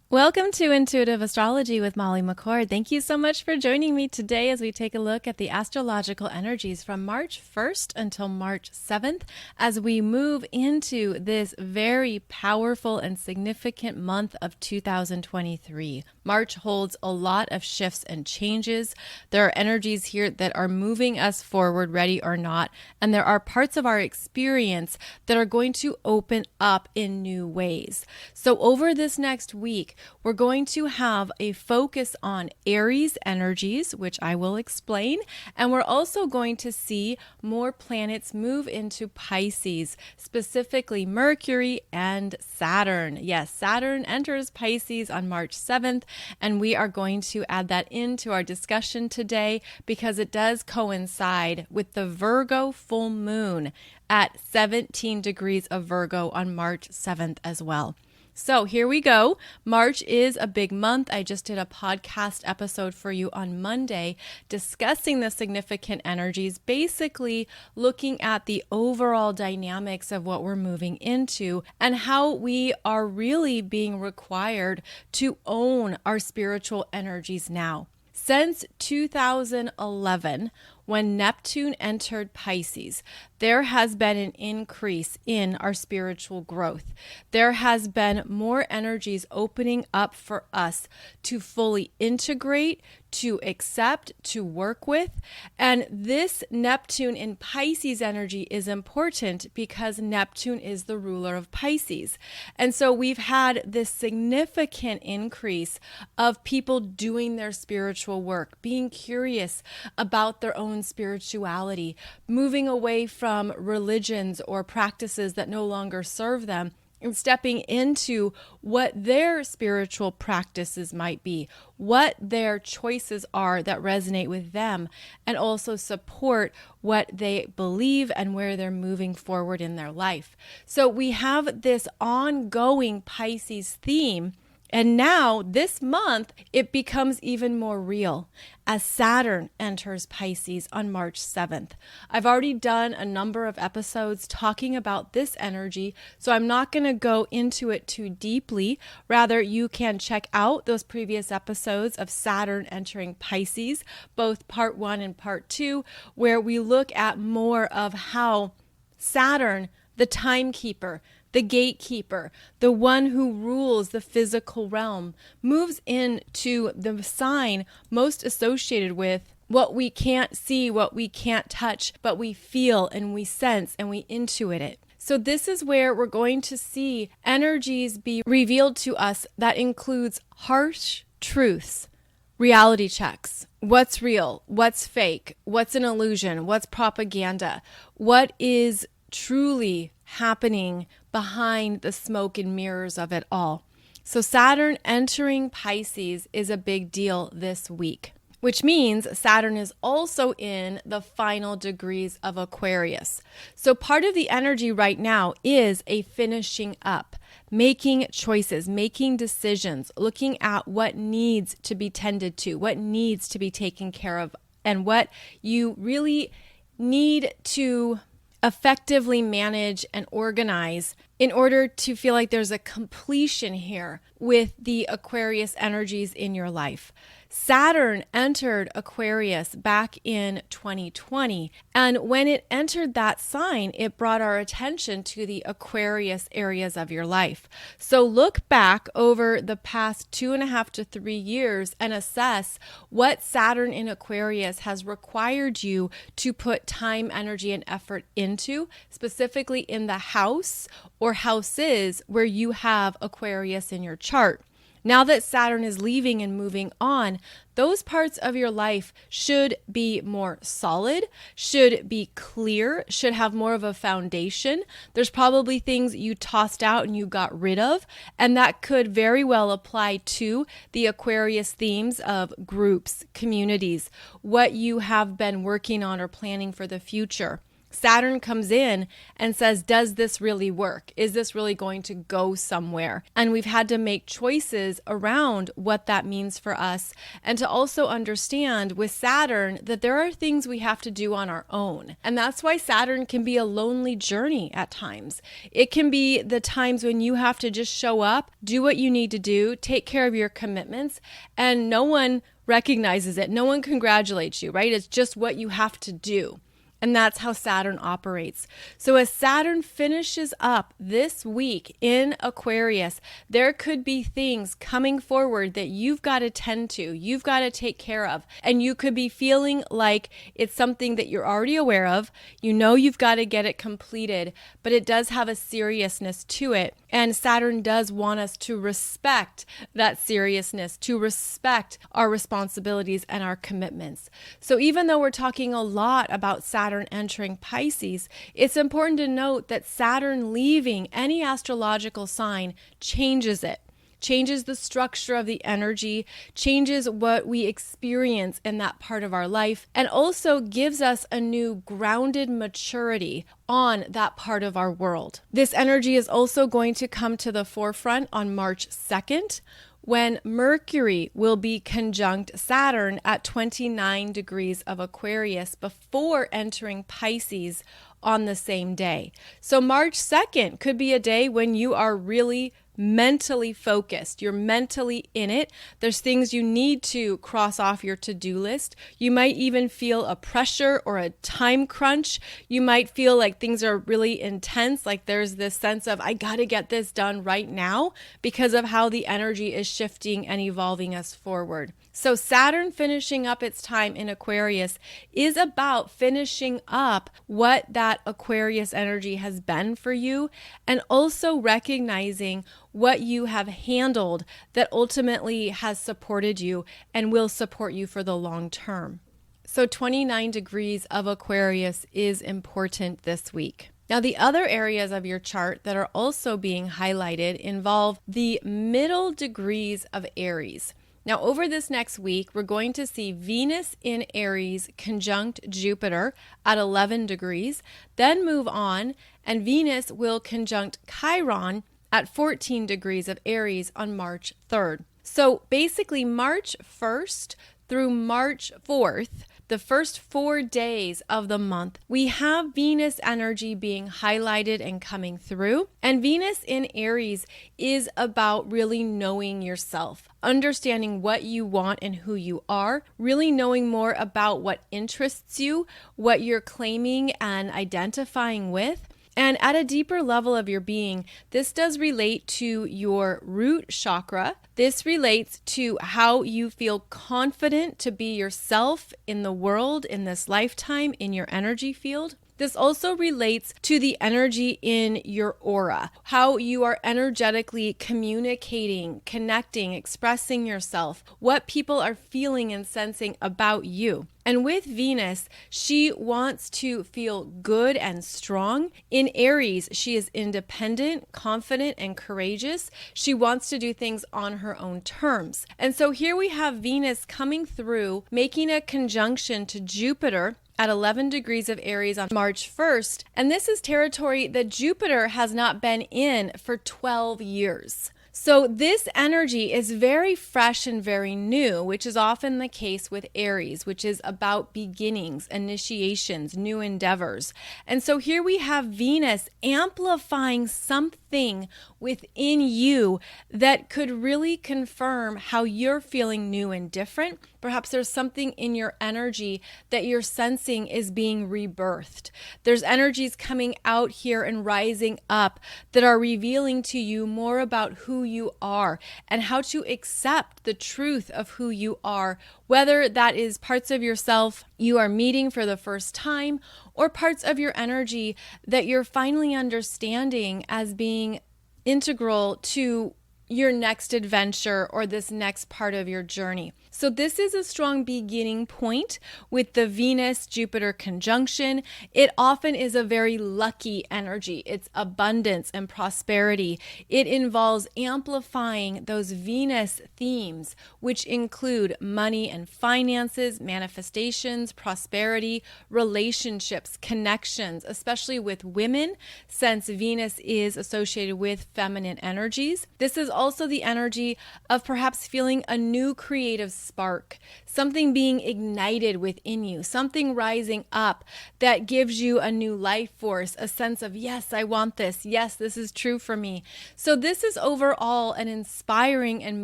Welcome to Intuitive Astrology with Molly McCord. Thank you so much for joining me today as we take a look at the astrological energies from March 1st until March 7th as we move into this very powerful and significant month of 2023. March holds a lot of shifts and changes. There are energies here that are moving us forward, ready or not, and there are parts of our experience that are going to open up in new ways. So over this next week, we're going to have a focus on Aries energies, which I will explain, and we're also going to see more planets move into Pisces, specifically Mercury and Saturn. Yes, Saturn enters Pisces on March 7th, and we are going to add that into our discussion today because it does coincide with the Virgo Full Moon at 17 degrees of Virgo on March 7th as well. So here we go. March is a big month. I just did a podcast episode for you on Monday discussing the significant energies, basically looking at the overall dynamics of what we're moving into and how we are really being required to own our spiritual energies now. Since 2011, when Neptune entered Pisces, there has been an increase in our spiritual growth. There has been more energies opening up for us to fully integrate, to accept, to work with. And this Neptune in Pisces energy is important because Neptune is the ruler of Pisces. And so we've had this significant increase of people doing their spiritual work, being curious about their own spirituality, moving away from religions or practices that no longer serve them, and stepping into what their spiritual practices might be, what their choices are that resonate with them, and also support what they believe and where they're moving forward in their life. So we have this ongoing Pisces theme. And now, this month, it becomes even more real as Saturn enters Pisces on March 7th. I've already done a number of episodes talking about this energy, so I'm not going to go into it too deeply. Rather, you can check out those previous episodes of Saturn entering Pisces, both part 1 and part 2, where we look at more of how Saturn, the timekeeper, the gatekeeper, the one who rules the physical realm, moves into the sign most associated with what we can't see, what we can't touch, but we feel and we sense and we intuit it. So this is where we're going to see energies be revealed to us that includes harsh truths, reality checks. What's real? What's fake? What's an illusion? What's propaganda? What is truly happening behind the smoke and mirrors of it all? So Saturn entering Pisces is a big deal this week, which means Saturn is also in the final degrees of Aquarius. So part of the energy right now is a finishing up, making choices, making decisions, looking at what needs to be tended to, what needs to be taken care of, and what you really need to effectively manage and organize in order to feel like there's a completion here with the Aquarius energies in your life. Saturn entered Aquarius back in 2020, and when it entered that sign, it brought our attention to the Aquarius areas of your life. So look back over the past 2.5 to 3 years and assess what Saturn in Aquarius has required you to put time, energy, and effort into, specifically in the house or houses where you have Aquarius in your chart. Now that Saturn is leaving and moving on, those parts of your life should be more solid, should be clear, should have more of a foundation. There's probably things you tossed out and you got rid of, and that could very well apply to the Aquarius themes of groups, communities, what you have been working on or planning for the future. Saturn comes in and says, does this really work? Is this really going to go somewhere? And we've had to make choices around what that means for us, and to also understand with Saturn that there are things we have to do on our own. And that's why Saturn can be a lonely journey at times. It can be the times when you have to just show up, do what you need to do, take care of your commitments, and no one recognizes it. No one congratulates you, right? It's just what you have to do. And that's how Saturn operates. So as Saturn finishes up this week in Aquarius, there could be things coming forward that you've got to tend to, you've got to take care of. And you could be feeling like it's something that you're already aware of. You know you've got to get it completed, but it does have a seriousness to it. And Saturn does want us to respect that seriousness, to respect our responsibilities and our commitments. So even though we're talking a lot about Saturn entering Pisces, it's important to note that Saturn leaving any astrological sign changes it. Changes the structure of the energy, changes what we experience in that part of our life, and also gives us a new grounded maturity on that part of our world. This energy is also going to come to the forefront on March 2nd, when Mercury will be conjunct Saturn at 29 degrees of Aquarius before entering Pisces on the same day. So March 2nd could be a day when you are really mentally focused. You're mentally in it. There's things you need to cross off your to-do list. You might even feel a pressure or a time crunch. You might feel like things are really intense, like there's this sense of, I got to get this done right now because of how the energy is shifting and evolving us forward. So Saturn finishing up its time in Aquarius is about finishing up what that Aquarius energy has been for you, and also recognizing what you have handled that ultimately has supported you and will support you for the long term. So 29 degrees of Aquarius is important this week. Now, the other areas of your chart that are also being highlighted involve the middle degrees of Aries. Now, over this next week, we're going to see Venus in Aries conjunct Jupiter at 11 degrees, then move on, and Venus will conjunct Chiron at 14 degrees of Aries on March 3rd. So basically, March 1st through March 4th, the first 4 days of the month, we have Venus energy being highlighted and coming through. And Venus in Aries is about really knowing yourself, understanding what you want and who you are, really knowing more about what interests you, what you're claiming and identifying with. And at a deeper level of your being, this does relate to your root chakra. This relates to how you feel confident to be yourself in the world, in this lifetime, in your energy field. This also relates to the energy in your aura, how you are energetically communicating, connecting, expressing yourself, what people are feeling and sensing about you. And with Venus, she wants to feel good and strong. In Aries, she is independent, confident, and courageous. She wants to do things on her own terms. And so here we have Venus coming through, making a conjunction to Jupiter at 11 degrees of Aries on March 1st. And this is territory that Jupiter has not been in for 12 years. So this energy is very fresh and very new, which is often the case with Aries, which is about beginnings, initiations, new endeavors. And so here we have Venus amplifying something within you that could really confirm how you're feeling new and different. Perhaps there's something in your energy that you're sensing is being rebirthed. There's energies coming out here and rising up that are revealing to you more about who you are and how to accept the truth of who you are, whether that is parts of yourself you are meeting for the first time or parts of your energy that you're finally understanding as being integral to your next adventure or this next part of your journey. So this is a strong beginning point with the Venus-Jupiter conjunction. It often is a very lucky energy. It's abundance and prosperity. It involves amplifying those Venus themes, which include money and finances, manifestations, prosperity, relationships, connections, especially with women, since Venus is associated with feminine energies. This is also the energy of perhaps feeling a new creative spark, something being ignited within you, something rising up that gives you a new life force, a sense of, yes, I want this. Yes, this is true for me. So this is overall an inspiring and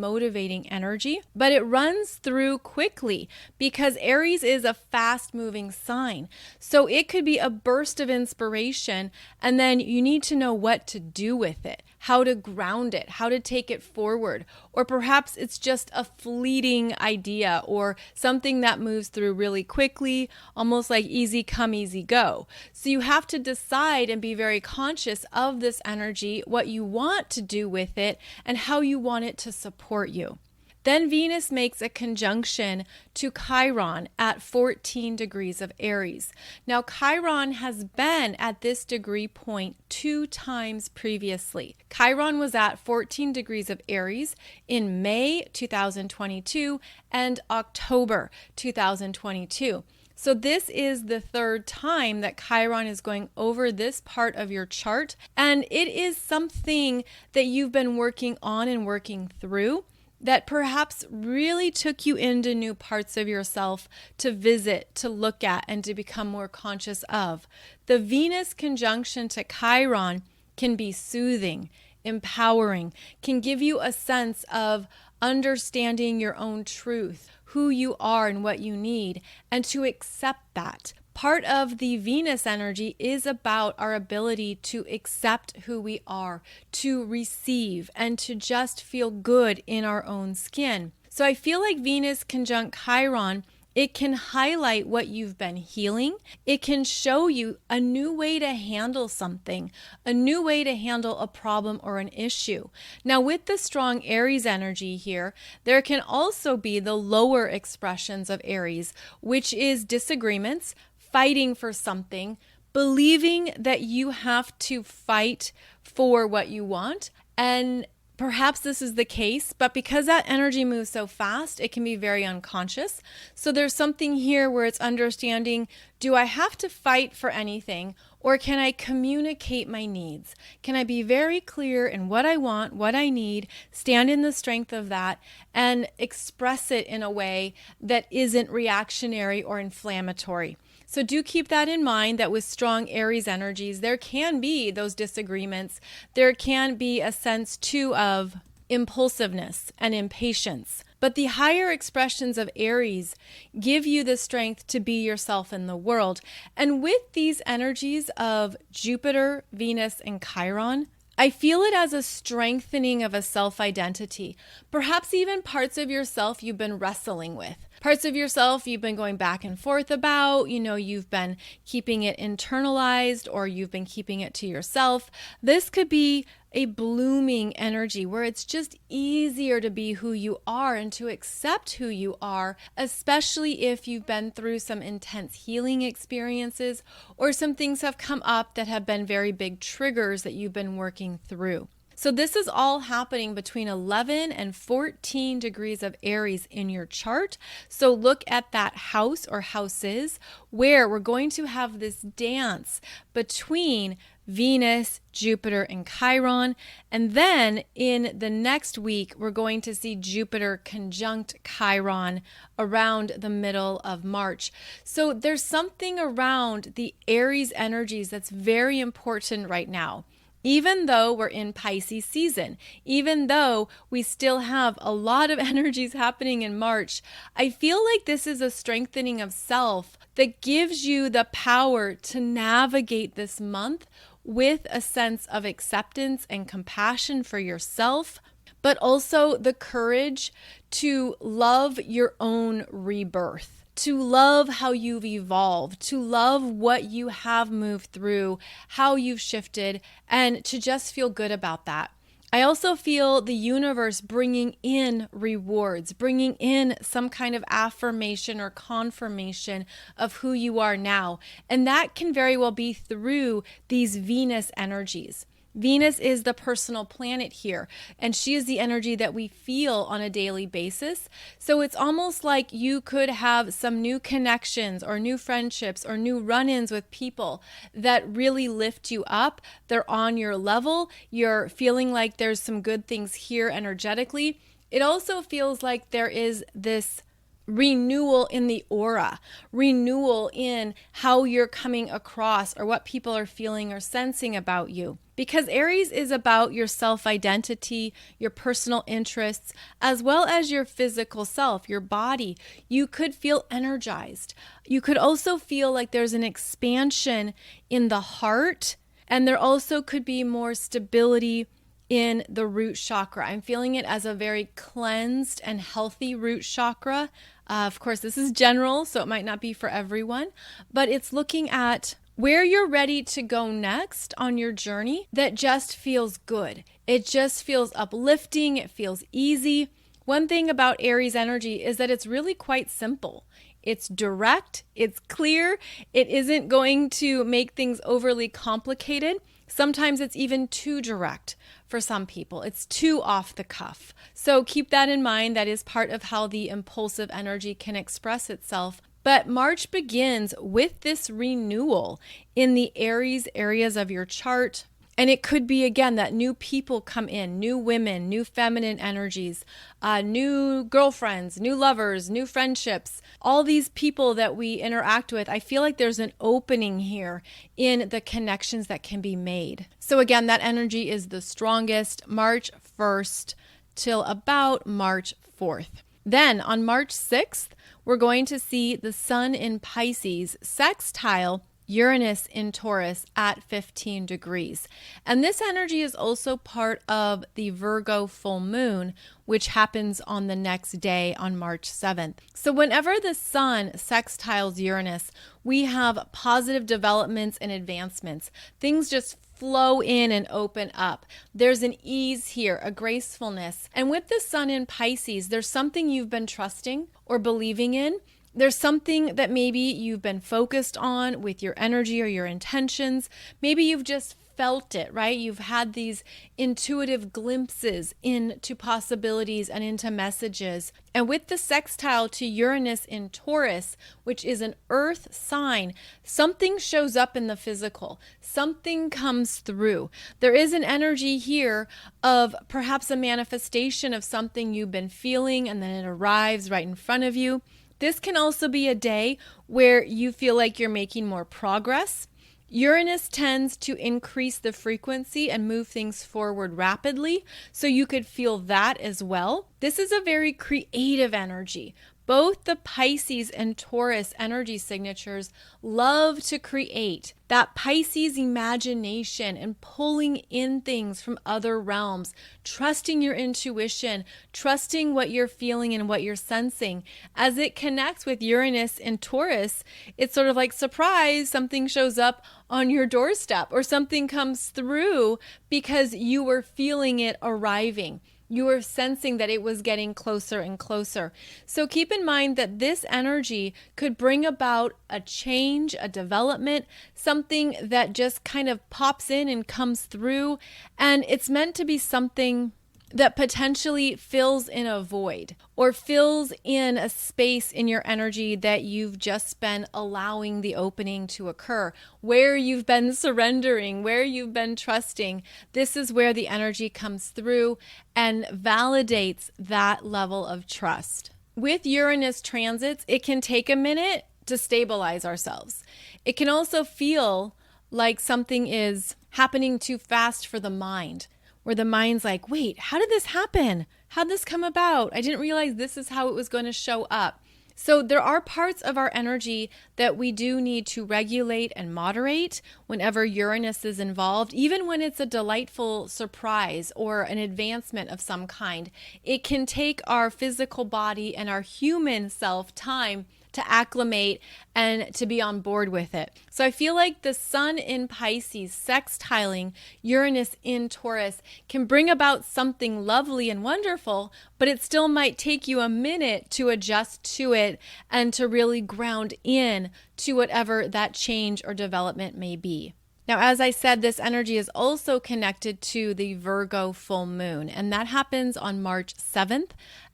motivating energy, but it runs through quickly because Aries is a fast-moving sign. So it could be a burst of inspiration, and then you need to know what to do with it, how to ground it, how to take it forward. Or perhaps it's just a fleeting idea or something that moves through really quickly, almost like easy come, easy go. So you have to decide and be very conscious of this energy, what you want to do with it, and how you want it to support you. Then Venus makes a conjunction to Chiron at 14 degrees of Aries. Now, Chiron has been at this degree point 2 times previously. Chiron was at 14 degrees of Aries in May 2022 and October 2022. So this is the 3rd time that Chiron is going over this part of your chart, and it is something that you've been working on and working through that perhaps really took you into new parts of yourself to visit, to look at, and to become more conscious of. The Venus conjunction to Chiron can be soothing, empowering, can give you a sense of understanding your own truth, who you are and what you need, and to accept that. Part of the Venus energy is about our ability to accept who we are, to receive, and to just feel good in our own skin. So I feel like Venus conjunct Chiron, it can highlight what you've been healing. It can show you a new way to handle something, a new way to handle a problem or an issue. Now, with the strong Aries energy here, there can also be the lower expressions of Aries, which is disagreements, fighting for something, believing that you have to fight for what you want. And perhaps this is the case, but because that energy moves so fast, it can be very unconscious. So there's something here where it's understanding, do I have to fight for anything, or can I communicate my needs? Can I be very clear in what I want, what I need, stand in the strength of that, and express it in a way that isn't reactionary or inflammatory? So do keep that in mind, that with strong Aries energies, there can be those disagreements. There can be a sense too of impulsiveness and impatience. But the higher expressions of Aries give you the strength to be yourself in the world. And with these energies of Jupiter, Venus, and Chiron, I feel it as a strengthening of a self-identity, perhaps even parts of yourself you've been wrestling with. Parts of yourself you've been going back and forth about, you've been keeping it internalized or you've been keeping it to yourself. This could be a blooming energy where it's just easier to be who you are and to accept who you are, especially if you've been through some intense healing experiences or some things have come up that have been very big triggers that you've been working through. So this is all happening between 11 and 14 degrees of Aries in your chart. So look at that house or houses where we're going to have this dance between Venus, Jupiter, and Chiron. And then in the next week, we're going to see Jupiter conjunct Chiron around the middle of March. So there's something around the Aries energies that's very important right now. Even though we're in Pisces season, even though we still have a lot of energies happening in March, I feel like this is a strengthening of self that gives you the power to navigate this month with a sense of acceptance and compassion for yourself, but also the courage to love your own rebirth. To love how you've evolved, to love what you have moved through, how you've shifted, and to just feel good about that. I also feel the universe bringing in rewards, bringing in some kind of affirmation or confirmation of who you are now. And that can very well be through these Venus energies. Venus is the personal planet here, and she is the energy that we feel on a daily basis. So it's almost like you could have some new connections or new friendships or new run-ins with people that really lift you up. They're on your level. You're feeling like there's some good things here energetically. It also feels like there is this renewal in the aura, renewal in how you're coming across or what people are feeling or sensing about you. Because Aries is about your self-identity, your personal interests, as well as your physical self, your body. You could feel energized. You could also feel like there's an expansion in the heart, and there also could be more stability in the root chakra. I'm feeling it as a very cleansed and healthy root chakra. Of course, this is general, so it might not be for everyone, but it's looking at where you're ready to go next on your journey that just feels good. It just feels uplifting. It feels easy. One thing about Aries energy is that it's really quite simple. It's direct. It's clear. It isn't going to make things overly complicated. Sometimes it's even too direct for some people. It's too off the cuff. So keep that in mind. That is part of how the impulsive energy can express itself. But March begins with this renewal in the Aries areas of your chart. And it could be, again, that new people come in, new women, new feminine energies, new girlfriends, new lovers, new friendships, all these people that we interact with. I feel like there's an opening here in the connections that can be made. So again, that energy is the strongest March 1st till about March 4th. Then on March 6th, we're going to see the sun in Pisces sextile Uranus in Taurus at 15 degrees. And this energy is also part of the Virgo full moon, which happens on the next day on March 7th. So whenever the sun sextiles Uranus, we have positive developments and advancements. Things just flow in and open up. There's an ease here, a gracefulness. And with the sun in Pisces, there's something you've been trusting or believing in. There's something that maybe you've been focused on with your energy or your intentions. Maybe you've just felt it, right? You've had these intuitive glimpses into possibilities and into messages. And with the sextile to Uranus in Taurus, which is an earth sign, something shows up in the physical. Something comes through. There is an energy here of perhaps a manifestation of something you've been feeling, and then it arrives right in front of you. This can also be a day where you feel like you're making more progress. Uranus tends to increase the frequency and move things forward rapidly, so you could feel that as well. This is a very creative energy. Both the Pisces and Taurus energy signatures love to create that Pisces imagination and pulling in things from other realms, trusting your intuition, trusting what you're feeling and what you're sensing. As it connects with Uranus and Taurus, it's sort of like, surprise, something shows up on your doorstep or something comes through because you were feeling it arriving. You were sensing that it was getting closer and closer. So keep in mind that this energy could bring about a change, a development, something that just kind of pops in and comes through. And it's meant to be something that potentially fills in a void or fills in a space in your energy that you've just been allowing the opening to occur, where you've been surrendering, where you've been trusting. This is where the energy comes through and validates that level of trust. With Uranus transits, it can take a minute to stabilize ourselves. It can also feel like something is happening too fast for the mind, where the mind's like, wait, how did this happen? How'd this come about? I didn't realize this is how it was going to show up. So there are parts of our energy that we do need to regulate and moderate whenever Uranus is involved, even when it's a delightful surprise or an advancement of some kind. It can take our physical body and our human self time to acclimate and to be on board with it. So I feel like the sun in Pisces sextiling Uranus in Taurus can bring about something lovely and wonderful, but it still might take you a minute to adjust to it and to really ground in to whatever that change or development may be. Now, as I said, this energy is also connected to the Virgo full moon, and that happens on March 7th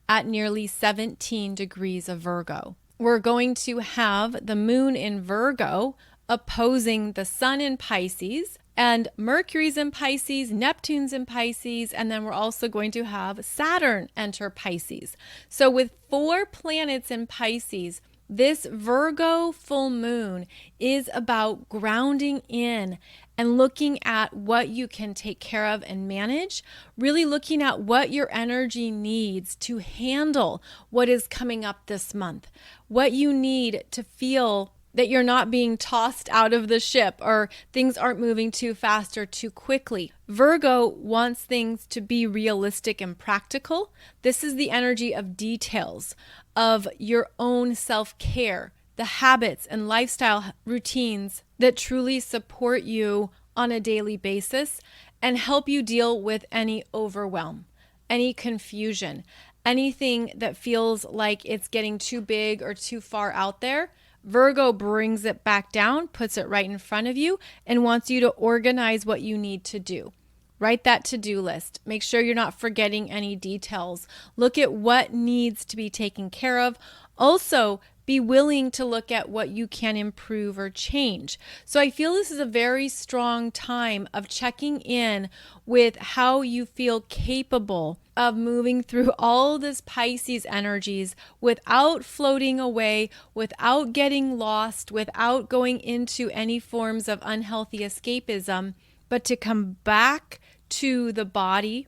at nearly 17 degrees of Virgo. We're going to have the moon in Virgo opposing the sun in Pisces, and Mercury's in Pisces, Neptune's in Pisces, and then we're also going to have Saturn enter Pisces. So with 4 planets in Pisces, this Virgo full moon is about grounding in and looking at what you can take care of and manage, really looking at what your energy needs to handle what is coming up this month, what you need to feel that you're not being tossed out of the ship or things aren't moving too fast or too quickly. Virgo wants things to be realistic and practical. This is the energy of details, of your own self-care, the habits and lifestyle routines that truly support you on a daily basis and help you deal with any overwhelm, any confusion, anything that feels like it's getting too big or too far out there. Virgo brings it back down, puts it right in front of you, and wants you to organize what you need to do. Write that to-do list. Make sure you're not forgetting any details. Look at what needs to be taken care of. Also, be willing to look at what you can improve or change. So I feel this is a very strong time of checking in with how you feel capable of moving through all this Pisces energies without floating away, without getting lost, without going into any forms of unhealthy escapism, but to come back to the body.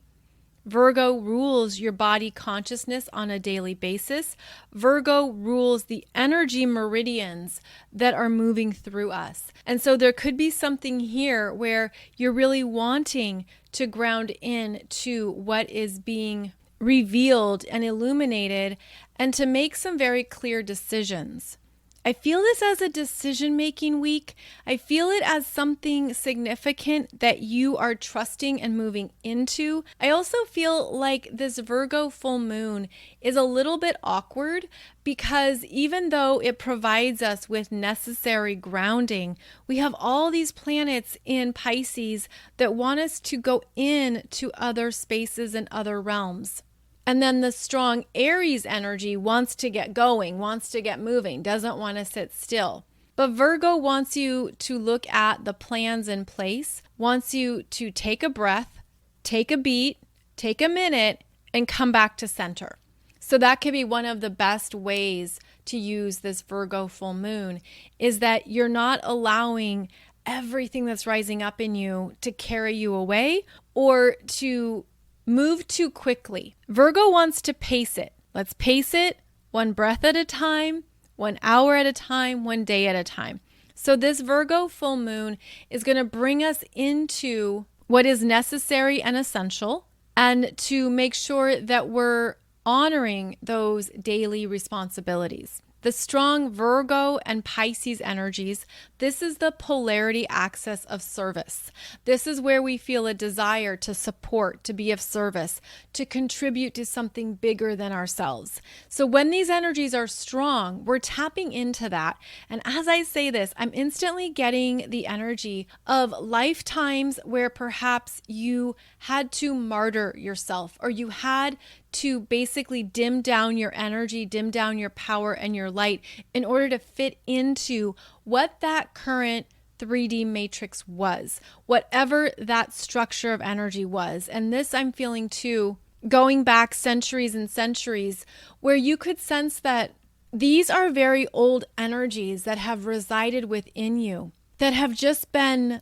Virgo rules your body consciousness on a daily basis. Virgo rules the energy meridians that are moving through us. And so there could be something here where you're really wanting to ground in to what is being revealed and illuminated and to make some very clear decisions. I feel this as a decision-making week. I feel it as something significant that you are trusting and moving into. I also feel like this Virgo full moon is a little bit awkward because even though it provides us with necessary grounding, we have all these planets in Pisces that want us to go into other spaces and other realms. And then the strong Aries energy wants to get going, wants to get moving, doesn't want to sit still. But Virgo wants you to look at the plans in place, wants you to take a breath, take a beat, take a minute, and come back to center. So that could be one of the best ways to use this Virgo full moon, is that you're not allowing everything that's rising up in you to carry you away or to move too quickly. Virgo wants to pace it. Let's pace it one breath at a time, 1 hour at a time, 1 day at a time. So this Virgo full moon is going to bring us into what is necessary and essential, and to make sure that we're honoring those daily responsibilities. The strong Virgo and Pisces energies, this is the polarity axis of service. This is where we feel a desire to support, to be of service, to contribute to something bigger than ourselves. So when these energies are strong, we're tapping into that. And as I say this, I'm instantly getting the energy of lifetimes where perhaps you had to martyr yourself, or you had to basically dim down your energy, dim down your power and your light in order to fit into what that current 3D matrix was, whatever that structure of energy was. And this I'm feeling too, going back centuries and centuries, where you could sense that these are very old energies that have resided within you, that have just been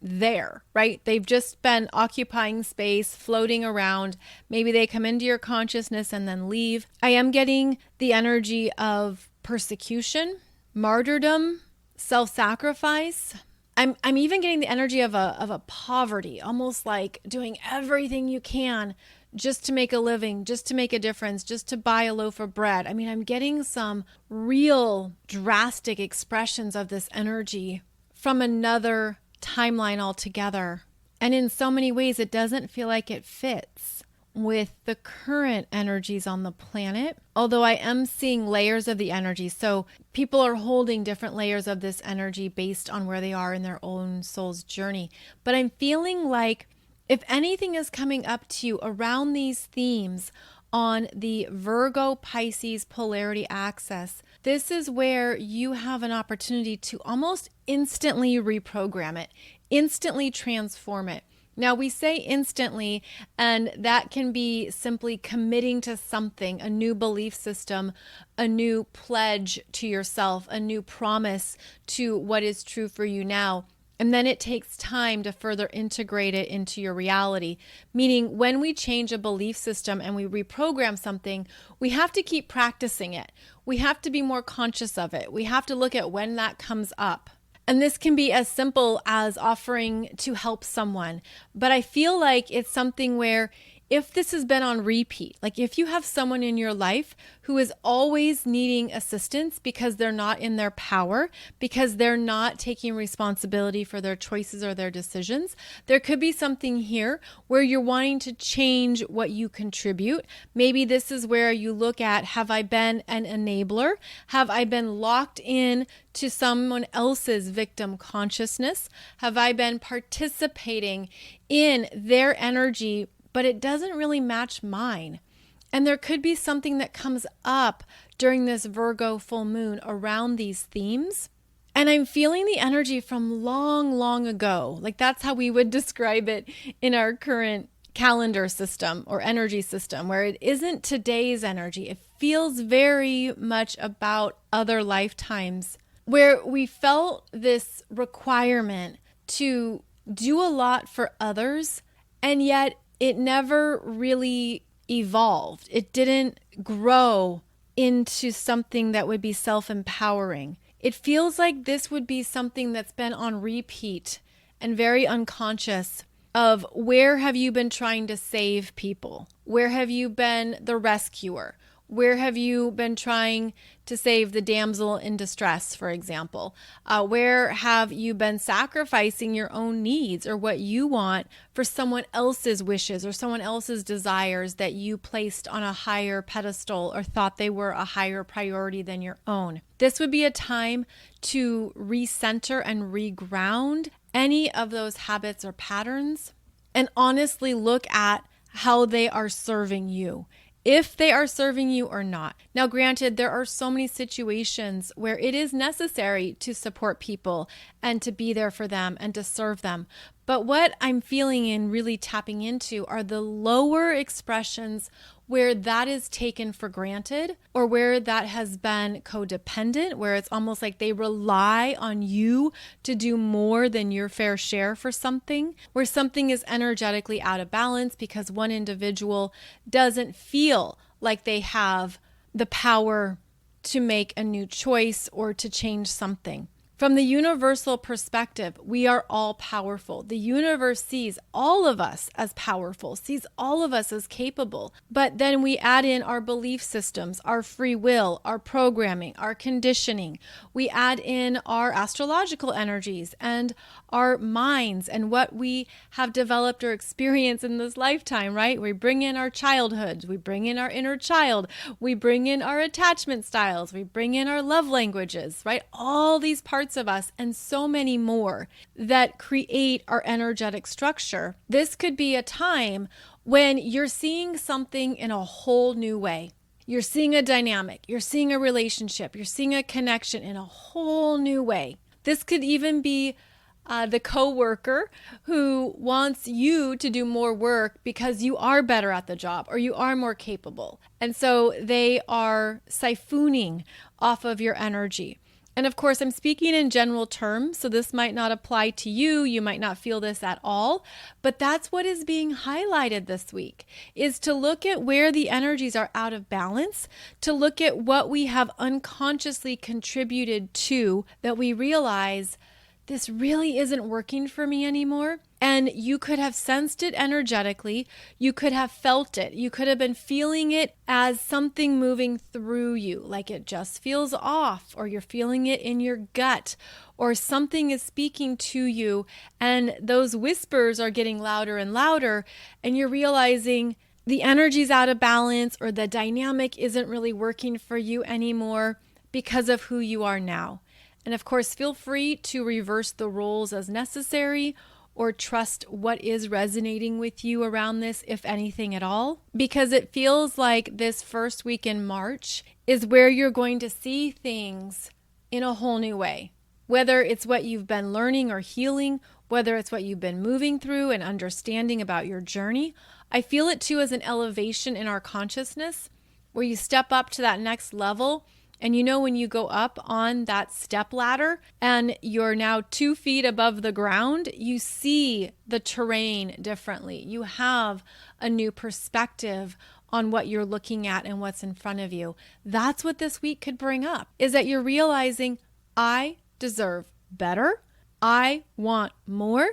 there, right? They've just been occupying space, floating around. Maybe they come into your consciousness and then leave. I am getting the energy of persecution, martyrdom, self-sacrifice. I'm even getting the energy of a poverty, almost like doing everything you can just to make a living, just to make a difference, just to buy a loaf of bread. I mean, I'm getting some real drastic expressions of this energy from another timeline altogether. And in so many ways, it doesn't feel like it fits with the current energies on the planet, although I am seeing layers of the energy. So people are holding different layers of this energy based on where they are in their own soul's journey. But I'm feeling like if anything is coming up to you around these themes on the Virgo Pisces polarity axis, this is where you have an opportunity to almost instantly reprogram it, instantly transform it. Now, we say instantly, and that can be simply committing to something, a new belief system, a new pledge to yourself, a new promise to what is true for you now. And then it takes time to further integrate it into your reality. Meaning, when we change a belief system and we reprogram something, we have to keep practicing it. We have to be more conscious of it. We have to look at when that comes up. And this can be as simple as offering to help someone. But I feel like it's something where if this has been on repeat, like if you have someone in your life who is always needing assistance because they're not in their power, because they're not taking responsibility for their choices or their decisions, there could be something here where you're wanting to change what you contribute. Maybe this is where you look at, have I been an enabler? Have I been locked in to someone else's victim consciousness? Have I been participating in their energy, but it doesn't really match mine? And there could be something that comes up during this Virgo full moon around these themes. And I'm feeling the energy from long, long ago. Like that's how we would describe it in our current calendar system or energy system, where it isn't today's energy. It feels very much about other lifetimes, where we felt this requirement to do a lot for others, and yet it never really evolved. It didn't grow into something that would be self-empowering. It feels like this would be something that's been on repeat and very unconscious of where have you been trying to save people? Where have you been the rescuer? Where have you been trying to save the damsel in distress, for example? Where have you been sacrificing your own needs or what you want for someone else's wishes or someone else's desires that you placed on a higher pedestal or thought they were a higher priority than your own? This would be a time to recenter and reground any of those habits or patterns and honestly look at how they are serving you, if they are serving you or not. Now, granted, there are so many situations where it is necessary to support people and to be there for them and to serve them. But what I'm feeling and really tapping into are the lower expressions where that is taken for granted, or where that has been codependent, where it's almost like they rely on you to do more than your fair share for something, where something is energetically out of balance because one individual doesn't feel like they have the power to make a new choice or to change something. From the universal perspective, we are all powerful. The universe sees all of us as powerful, sees all of us as capable. But then we add in our belief systems, our free will, our programming, our conditioning. We add in our astrological energies and our minds and what we have developed or experienced in this lifetime, right? We bring in our childhoods, we bring in our inner child, we bring in our attachment styles, we bring in our love languages, right? All these parts of us and so many more that create our energetic structure. This could be a time when you're seeing something in a whole new way. You're seeing a dynamic, you're seeing a relationship, you're seeing a connection in a whole new way. This could even be the coworker who wants you to do more work because you are better at the job or you are more capable. And so they are siphoning off of your energy. And of course, I'm speaking in general terms, so this might not apply to you. You might not feel this at all, but that's what is being highlighted this week, is to look at where the energies are out of balance, to look at what we have unconsciously contributed to that we realize this really isn't working for me anymore. And you could have sensed it energetically. You could have felt it. You could have been feeling it as something moving through you, like it just feels off, or you're feeling it in your gut, or something is speaking to you. And those whispers are getting louder and louder. And you're realizing the energy's out of balance, or the dynamic isn't really working for you anymore because of who you are now. And of course, feel free to reverse the roles as necessary, or trust what is resonating with you around this, if anything at all, because it feels like this first week in March is where you're going to see things in a whole new way. Whether it's what you've been learning or healing, whether it's what you've been moving through and understanding about your journey, I feel it too as an elevation in our consciousness, where you step up to that next level. And you know, when you go up on that step ladder and you're now 2 feet above the ground, you see the terrain differently. You have a new perspective on what you're looking at and what's in front of you. That's what this week could bring up, is that you're realizing, I deserve better. I want more.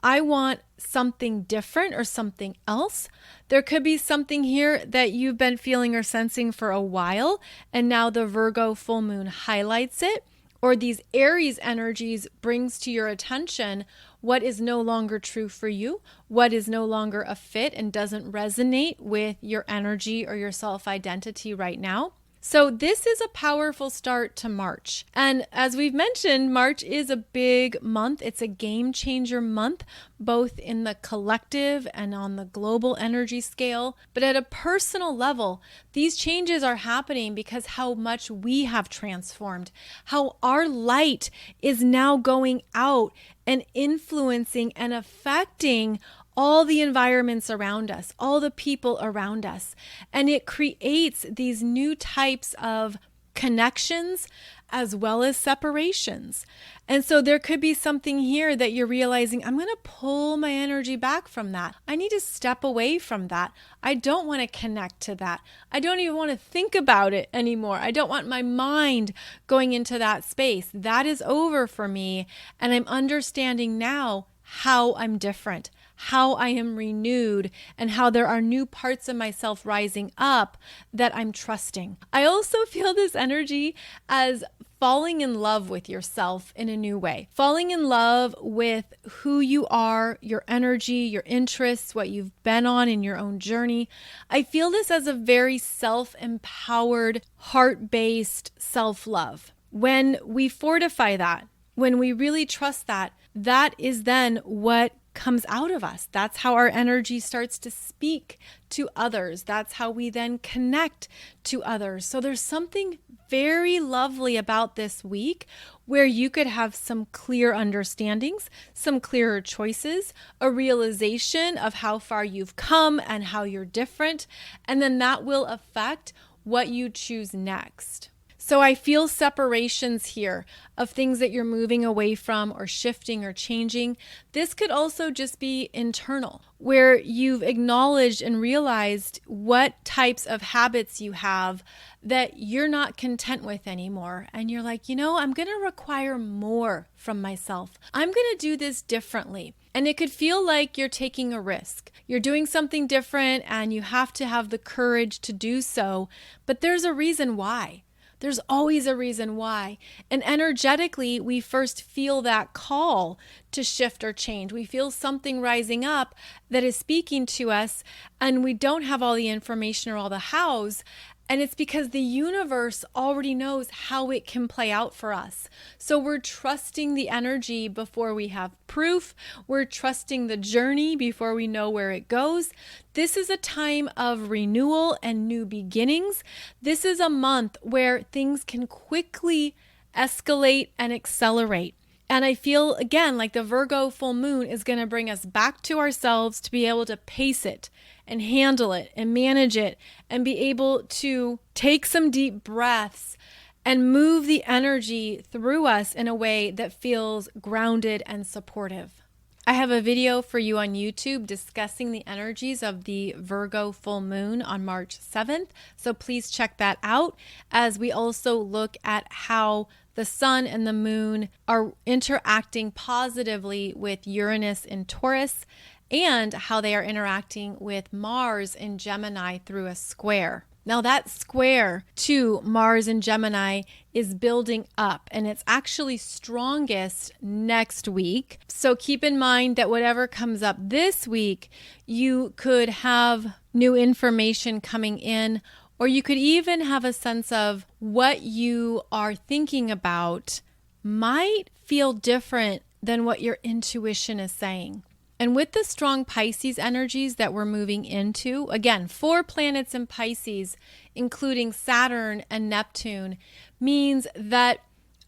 I want something different or something else. There could be something here that you've been feeling or sensing for a while, and now the Virgo full moon highlights it, or these Aries energies brings to your attention what is no longer true for you, what is no longer a fit and doesn't resonate with your energy or your self-identity right now. So this is a powerful start to March. And as we've mentioned, March is a big month. It's a game changer month, both in the collective and on the global energy scale. But at a personal level, these changes are happening because how much we have transformed, how our light is now going out and influencing and affecting all the environments around us, all the people around us. And it creates these new types of connections as well as separations. And so there could be something here that you're realizing, I'm going to pull my energy back from that. I need to step away from that. I don't want to connect to that. I don't even want to think about it anymore. I don't want my mind going into that space. That is over for me. And I'm understanding now how I'm different, how I am renewed, and how there are new parts of myself rising up that I'm trusting. I also feel this energy as falling in love with yourself in a new way, falling in love with who you are, your energy, your interests, what you've been on in your own journey. I feel this as a very self-empowered, heart-based self-love. When we fortify that, when we really trust that, that is then what comes out of us. That's how our energy starts to speak to others. That's how we then connect to others. So there's something very lovely about this week where you could have some clear understandings, some clearer choices, a realization of how far you've come and how you're different. And then that will affect what you choose next. So I feel separations here of things that you're moving away from or shifting or changing. This could also just be internal, where you've acknowledged and realized what types of habits you have that you're not content with anymore. And you're like, I'm going to require more from myself. I'm going to do this differently. And it could feel like you're taking a risk. You're doing something different and you have to have the courage to do so. But there's a reason why. There's always a reason why. And energetically, we first feel that call to shift or change. We feel something rising up that is speaking to us, and we don't have all the information or all the hows. And it's because the universe already knows how it can play out for us. So we're trusting the energy before we have proof. We're trusting the journey before we know where it goes. This is a time of renewal and new beginnings. This is a month where things can quickly escalate and accelerate. And I feel, again, like the Virgo full moon is going to bring us back to ourselves to be able to pace it and handle it and manage it and be able to take some deep breaths and move the energy through us in a way that feels grounded and supportive. I have a video for you on YouTube discussing the energies of the Virgo full moon on March 7th. So please check that out as we also look at how the sun and the moon are interacting positively with Uranus in Taurus and how they are interacting with Mars in Gemini through a square. Now that square to Mars in Gemini is building up, and it's actually strongest next week. So keep in mind that whatever comes up this week, you could have new information coming in, or you could even have a sense of what you are thinking about might feel different than what your intuition is saying. And with the strong Pisces energies that we're moving into, again, 4 planets in Pisces, including Saturn and Neptune, means that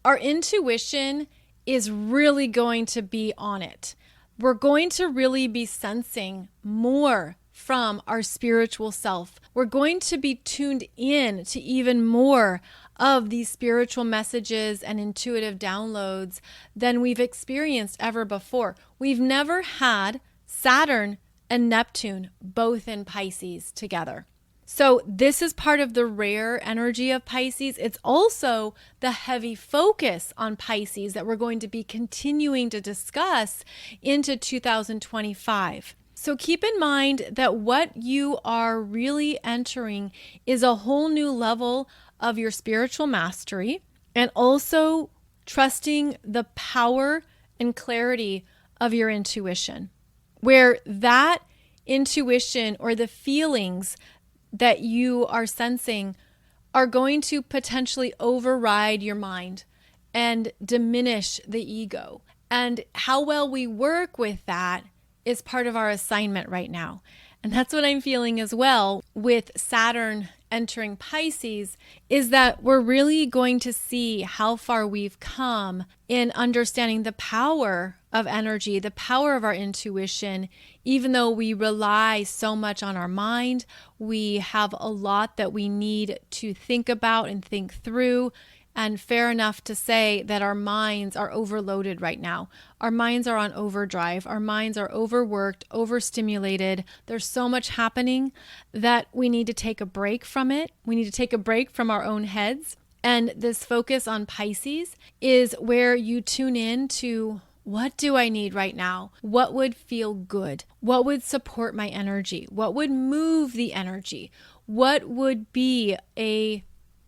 our intuition is really going to be on it. We're going to really be sensing more from our spiritual self. We're going to be tuned in to even more of these spiritual messages and intuitive downloads than we've experienced ever before. We've never had Saturn and Neptune both in Pisces together. So this is part of the rare energy of Pisces. It's also the heavy focus on Pisces that we're going to be continuing to discuss into 2025. So keep in mind that what you are really entering is a whole new level of your spiritual mastery, and also trusting the power and clarity of your intuition, where that intuition or the feelings that you are sensing are going to potentially override your mind and diminish the ego. And how well we work with that is part of our assignment right now. And that's what I'm feeling as well with Saturn entering Pisces, is that we're really going to see how far we've come in understanding the power of energy, the power of our intuition. Even though we rely so much on our mind, we have a lot that we need to think about and think through. And fair enough to say that our minds are overloaded right now. Our minds are on overdrive. Our minds are overworked, overstimulated. There's so much happening that we need to take a break from it. We need to take a break from our own heads. And this focus on Pisces is where you tune in to, what do I need right now? What would feel good? What would support my energy? What would move the energy? What would be a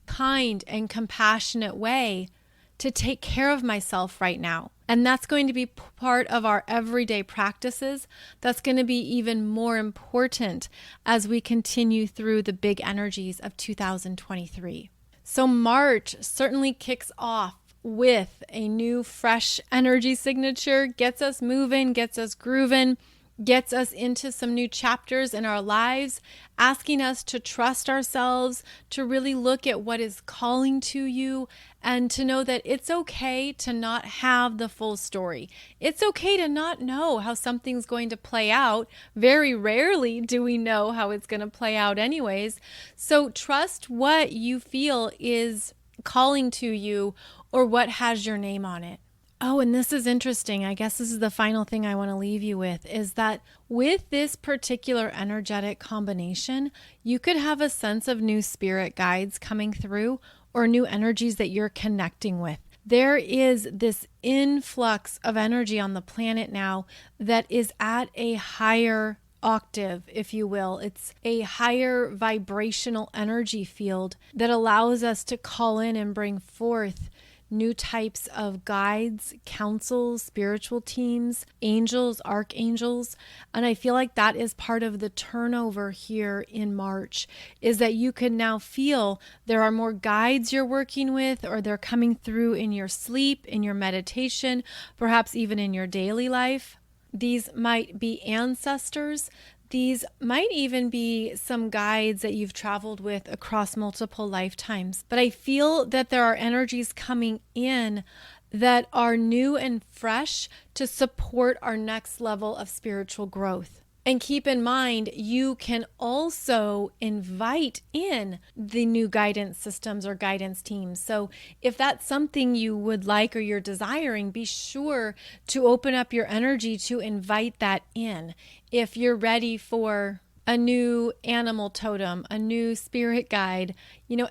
kind and compassionate way to take care of myself right now? And that's going to be part of our everyday practices. That's going to be even more important as we continue through the big energies of 2023. So March certainly kicks off with a new fresh energy signature, gets us moving, gets us grooving, gets us into some new chapters in our lives, asking us to trust ourselves, to really look at what is calling to you, and to know that it's okay to not have the full story. It's okay to not know how something's going to play out. Very rarely do we know how it's going to play out anyways. So trust what you feel is calling to you or what has your name on it. Oh, and this is interesting. I guess this is the final thing I want to leave you with, is that with this particular energetic combination, you could have a sense of new spirit guides coming through or new energies that you're connecting with. There is this influx of energy on the planet now that is at a higher octave, if you will. It's a higher vibrational energy field that allows us to call in and bring forth new types of guides, counsels, spiritual teams, angels, archangels. And I feel like that is part of the turnover here in March, is that you can now feel there are more guides you're working with, or they're coming through in your sleep, in your meditation, perhaps even in your daily life. These might be ancestors. These might even be some guides that you've traveled with across multiple lifetimes. But I feel that there are energies coming in that are new and fresh to support our next level of spiritual growth. And keep in mind, you can also invite in the new guidance systems or guidance teams. So if that's something you would like or you're desiring, be sure to open up your energy to invite that in. If you're ready for a new animal totem, a new spirit guide,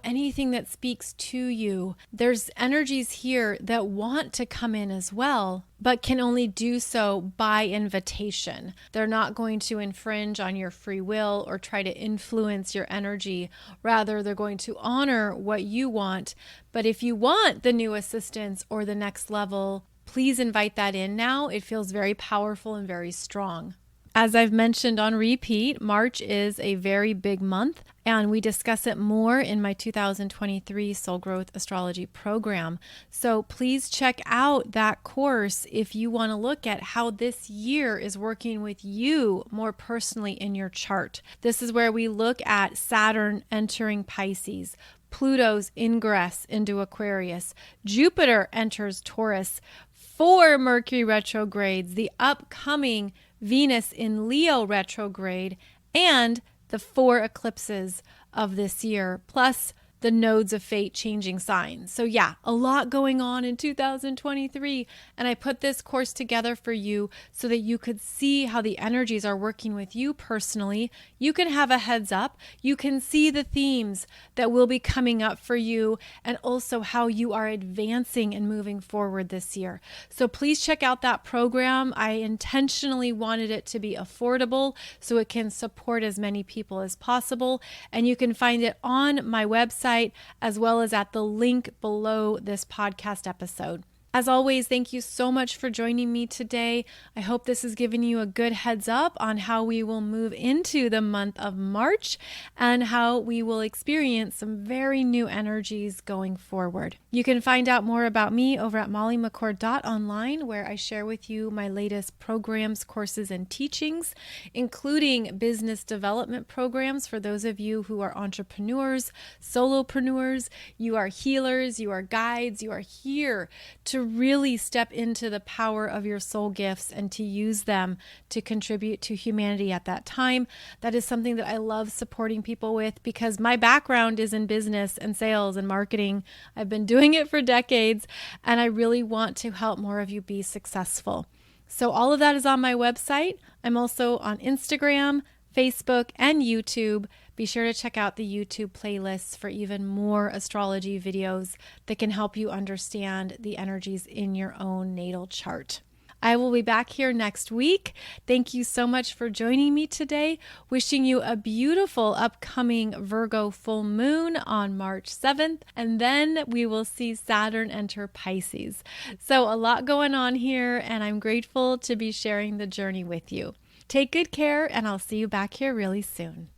anything that speaks to you. There's energies here that want to come in as well, but can only do so by invitation. They're not going to infringe on your free will or try to influence your energy. Rather, they're going to honor what you want. But if you want the new assistance or the next level, please invite that in now. It feels very powerful and very strong. As I've mentioned on repeat, March is a very big month, and we discuss it more in my 2023 Soul Growth Astrology program. So please check out that course if you want to look at how this year is working with you more personally in your chart. This is where we look at Saturn entering Pisces, Pluto's ingress into Aquarius, Jupiter enters Taurus, 4 Mercury retrogrades, the upcoming Venus in Leo retrograde, and the 4 eclipses of this year, plus the nodes of fate changing signs. So yeah, a lot going on in 2023. And I put this course together for you so that you could see how the energies are working with you personally. You can have a heads up. You can see the themes that will be coming up for you and also how you are advancing and moving forward this year. So please check out that program. I intentionally wanted it to be affordable so it can support as many people as possible. And you can find it on my website, as well as at the link below this podcast episode. As always, thank you so much for joining me today. I hope this has given you a good heads up on how we will move into the month of March and how we will experience some very new energies going forward. You can find out more about me over at mollymccord.online, where I share with you my latest programs, courses, and teachings, including business development programs for those of you who are entrepreneurs, solopreneurs, you are healers, you are guides, you are here to really step into the power of your soul gifts and to use them to contribute to humanity at that time. That is something that I love supporting people with because my background is in business and sales and marketing. I've been doing it for decades, and I really want to help more of you be successful. So all of that is on my website. I'm also on Instagram, Facebook, and YouTube. Be sure to check out the YouTube playlists for even more astrology videos that can help you understand the energies in your own natal chart. I will be back here next week. Thank you so much for joining me today. Wishing you a beautiful upcoming Virgo full moon on March 7th, and then we will see Saturn enter Pisces. So a lot going on here, and I'm grateful to be sharing the journey with you. Take good care, and I'll see you back here really soon.